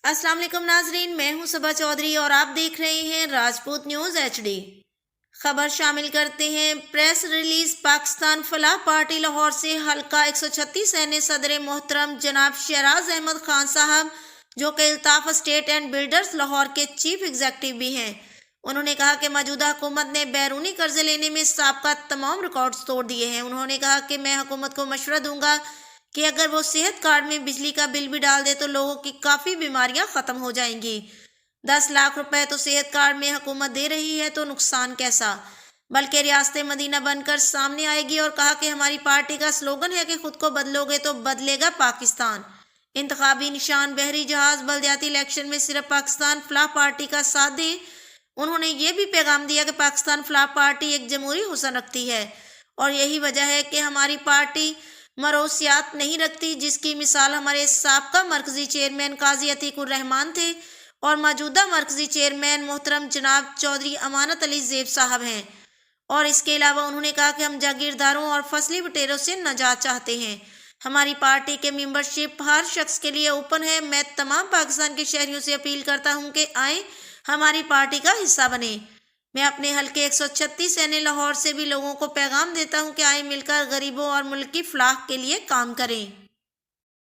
अस्सलाम वालेकुम नाजरीन, मैं हूं सबा चौधरी और आप देख रहे हैं राजपूत न्यूज़ HD। खबर शामिल करते हैं। Press release. Pakistan Falah party Lahore से हल्का 136 ने सदर मोहतरम जनाब शहराज अहमद खान साहब, जो कि Iltaf state and builders Lahore के चीफ एग्जीक्यूटिव भी हैं, उन्होंने कहा कि मौजूदा हुकूमत ने बैरूनी कर्जे लेने में साबका तमाम रिकॉर्ड्स तोड़ दिए हैं। उन्होंने कहा कि मैं हुकूमत को मशवरा दूंगा कि अगर वो सेहत कार्ड में बिजली का बिल भी डाल दे तो लोगों की काफ़ी बीमारियां ख़त्म हो जाएंगी। 10 लाख रुपए तो सेहत कार्ड में हुकूमत दे रही है, तो नुकसान कैसा, बल्कि रियासत मदीना बनकर सामने आएगी। और कहा कि हमारी पार्टी का स्लोगन है कि खुद को बदलोगे तो बदलेगा पाकिस्तान। इंतखाबी निशान बहरी जहाज। बल्दियाती इलेक्शन में सिर्फ पाकिस्तान फलाह पार्टी का साथ दें। उन्होंने ये भी पैगाम दिया कि पाकिस्तान फलाह पार्टी एक जमहूरी हुस्न रखती है और यही वजह है कि हमारी पार्टी मरोसियात नहीं रखती, जिसकी मिसाल हमारे साबका मरकजी चेयरमैन काजी अतीकुर रहमान थे और मौजूदा मरकजी चेयरमैन मोहतरम जनाब चौधरी अमानत अली ज़ेब साहब हैं। और इसके अलावा उन्होंने कहा कि हम जागीरदारों और फसली बटेरों से नजात चाहते हैं। हमारी पार्टी के मेंबरशिप हर शख्स के लिए ओपन है। मैं तमाम पाकिस्तान के शहरियों से अपील करता हूं कि आए, हमारी पार्टी का हिस्सा बने। मैं अपने हल्के 136 लाहौर से भी लोगों को पैगाम देता हूं कि आए, मिलकर गरीबों और मुल्क की फलाह के लिए काम करें।